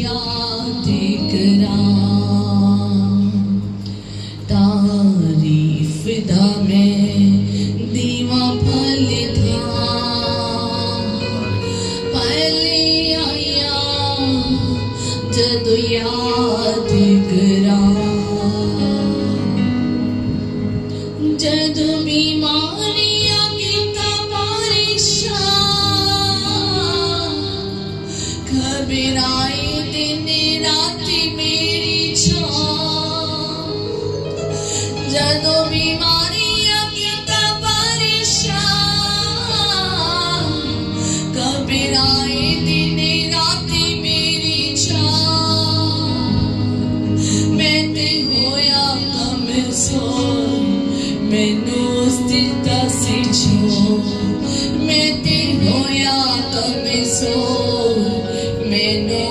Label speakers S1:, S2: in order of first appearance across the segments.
S1: याद करा, तारीफ दा मैं दीवा फल था, पहले आया जदों याद करा, जदों बीमारियां कीता परेशान, घबराए दिन राती मेरी जान, जदों बीमारियां कीता परेशान, घबराए दिन राती मेरी जान, मैं ते होया कमज़ोर, मैनू दिता सी जो, मैं ते होया कमज़ोर, मैनू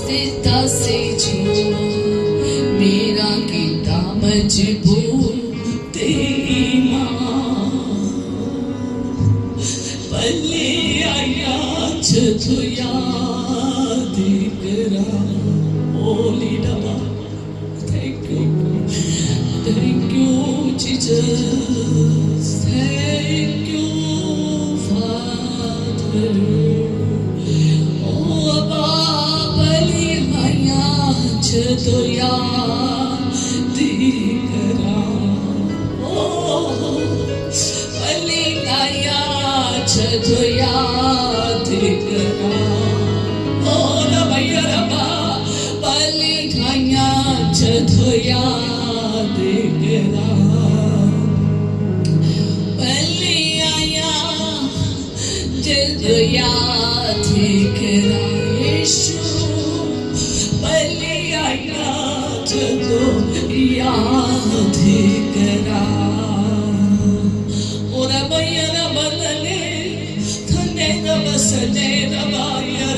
S1: दिता सी जो, मेरा कीता मजबूर तेरी मां, पल्ले आया जदों याद करा। ओली डबा thank you Jesus, thank you Father, oh Abba pali haya jadon yaad kara, oh pali haya jadon yaad kara, oh Rabba Rabba pali haya jadon yaad kara, पहले आया जदों याद करा, यीशु पहले आया जदों याद करा, और मैया बदले थने बसने रबा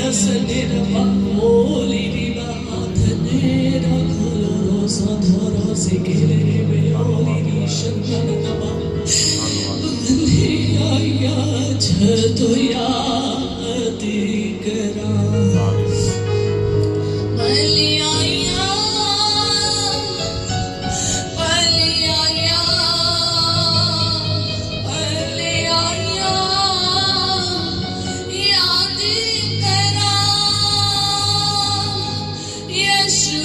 S1: रसने रबा ओली रिबा थने रखलो रोज़ धरो से गिरे में ओली शंकर नबा, आया जदों याद करा, पहले आया पहले आया पहले आया याद करा, यीशु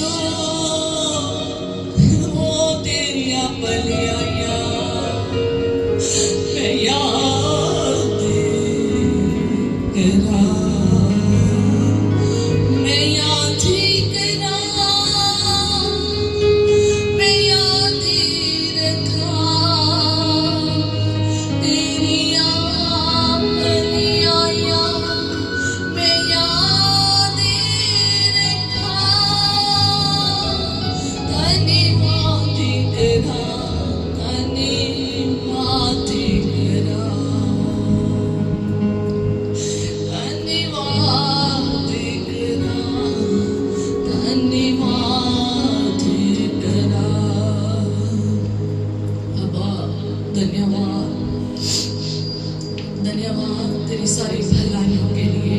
S1: ओ तेरिया पहले आया मैं याद करा, मैं याद करा, मैं याद रखा, तेरी पहले आया मैं याद रखा, धन्यवाद करा, धन्यवाद करा, धन्यवाद करा, धन्यवाद करा। अब्बा धन्यवाद, धन्यवाद तेरी सारी भलाइयों के लिए।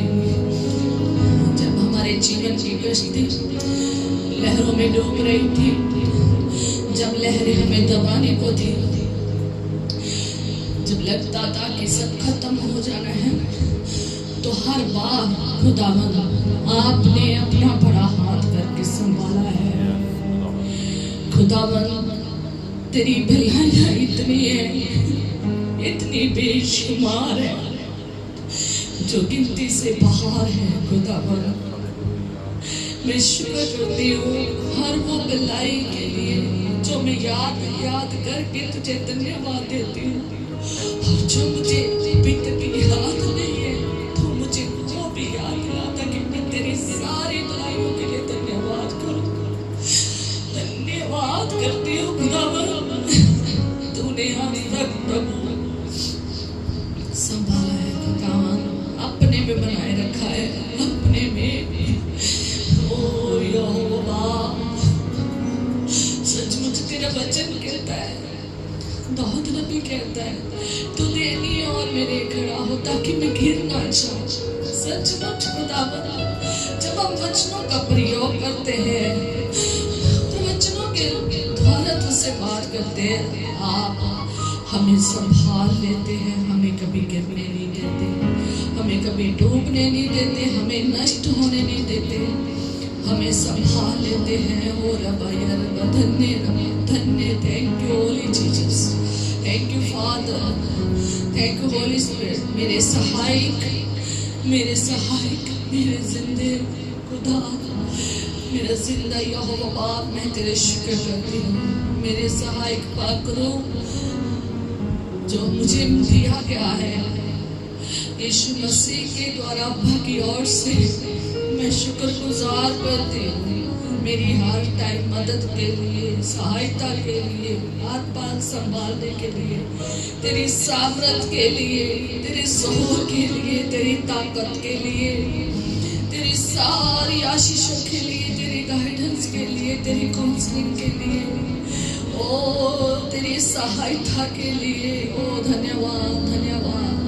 S1: जब हमारे जीवन की कश्ती लहरों में डूब रही थी, जब लहरें हमें दबाने को थी, जब लगता था कि सब खत्म हो जाना है, तो हर बार खुदावंद आपने अपना बड़ा हाथ करके संभाला है। खुदावंद तेरी भलाइयाँ इतनी है, इतनी बेशुमार है, जो गिनती से बाहर है। खुदावंद मैं शुक्र करती हूँ हर वो भलाई के लिए जो मैं याद करके तुझे धन्यवाद देती हूँ, और जो मुझे अभी तक याद नहीं है तो मुझे वो भी याद दिलाता कि मैं तेरी सारी भलाइयों के लिए धन्यवाद करूँ। धन्यवाद करती हूँ खुदावंद, तूने आज तक प्रभु संभाला है, खुदावंद अपने में बनाए रखा है, अपने में। ओ यहोवा सचमुच तेरा वचन कहता है, दाऊद नबी कहता है, तू लेनी और मेरे खड़ा हो ताकि मैं गिर ना जाऊं। सचमुच खुदावन जब हम वचनों का प्रयोग करते हैं तो वचनों के द्वारा तुझसे बात करते हैं, आप हमें संभाल लेते हैं, हमें कभी गिरने नहीं देते, हमें कभी डूबने नहीं देते, हमें नष्ट होने नहीं देते, हमें संभाल लेते हैं। ओ रब्बा या रब्बा, धन्य रब्बा, धन्य। Thank you Holi Jesus, thank you father, thank you Holi spirit. मेरे सहायक, मेरे सहायक, मेरे जिंदे खुदा, मेरा जिंदा यहोवा बाप, मैं तेरे शुक्र करती हूँ। मेरे सहायक पाक करो जो मुझे दिया गया है यीशु मसीह के द्वारा अब्बा की ओर से, मैं शुक्रगुजार करती हूँ मेरी हर टाइम मदद के लिए, सहायता के लिए, हाथ पाल संभालने के लिए, तेरी सामर्थ के लिए, तेरे जोर के लिए, तेरी ताकत के लिए, तेरी सारी आशीषों के लिए, तेरी गाइडेंस के लिए, तेरी काउंसलिंग के लिए, ओ तेरी सहायता के लिए। ओ धन्यवाद, धन्यवाद,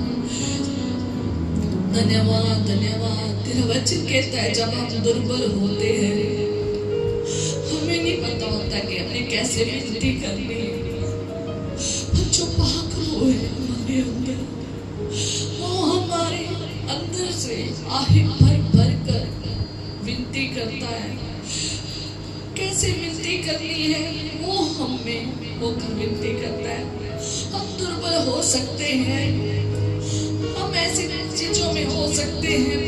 S1: धन्यवाद, धन्यवाद। तेरा वचन कहता है जब हम दुर्बल होते हैं हमें नहीं पता होता कि हमने कैसे विनती करनी है, जो पाक रूह है हमारे अंदर, वो हमारे अंदर से आहे भर भर कर विनती करता है। कैसे विनती करनी है वो हमें होकर विनती करता है। हम दुर्बल हो सकते हैं, हम ऐसी चीजों में हो सकते हैं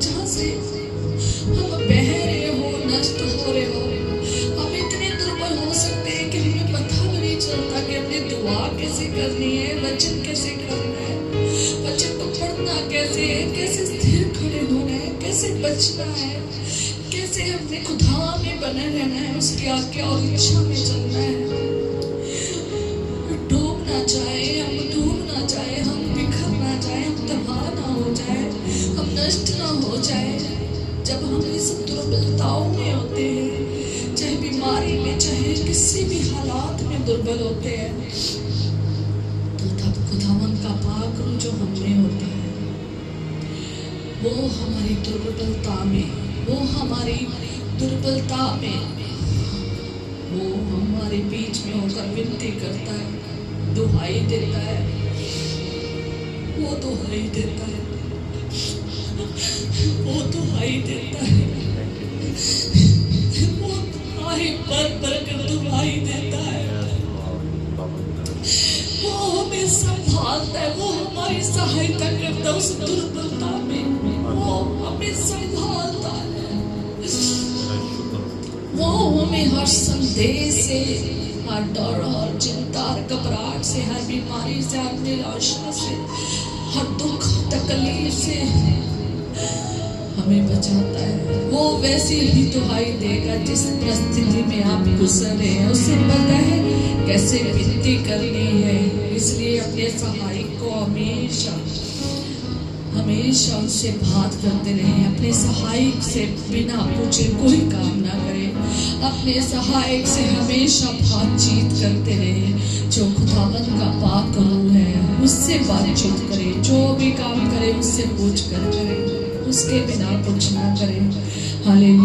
S1: जहाँ से हम बह रहे हो, नष्ट हो रहे हो। हम इतने दुर्बल हो सकते हैं कि हमें पता भी नहीं चलता कि हमने दुआ कैसे करनी है, वचन कैसे करना है, वचन को पढ़ना कैसे है, कैसे स्थिर खड़े होना है, कैसे बचना है, कैसे हमने खुदा में बने रहना है, उसकी आज्ञा और इच्छा में चलना है। डूब ना जाए, हम डूब ना जाए, हम बिखर ना जाए, हम तबाह ना हो जाए, हम नष्ट ना हो जाए। जब हम इस दुर्बलताओं में होते हैं, चाहे बीमारी में, चाहे किसी भी हालात में दुर्बल होते हैं, तो तब खुदावन का पाक रूह जो हमने होता है वो हमारी दुर्बलता में, वो हमारी दुर्बलता में, वो हमारे बीच में होकर विनती करता है, दुहाई देता है, वो दुहाई देता है, वो दुहाई देता है, वो दुहाई पर कर दुहाई देता है, वो हमें संभालता है, वो हमारी सहायता करता है उस दुर्बलता में, वो हमें संभालता है, वो हमें हर संदेह से, हर डर, हर चिंता, हर घबराहट से, हर बीमारी से, हर निराशा से, हर दुख तकलीफ से हमें बचाता है। वो वैसी ही दुहाई देगा जिस परिस्थिति में आप गुजर रहे हैं, उसे पता है कैसे विनती करनी है। इसलिए अपने सहायक को हमेशा हमेशा उनसे बात करते रहे। अपने सहायक से बिना पूछे कोई काम ना करे, अपने सहायक से हमेशा बातचीत करते रहे। जो खुदावंद का पाक रूह है उससे बातचीत करे, जो भी काम करे उससे पूछ कर करे, उसके बिना कुछ ना करे। हालेलुया।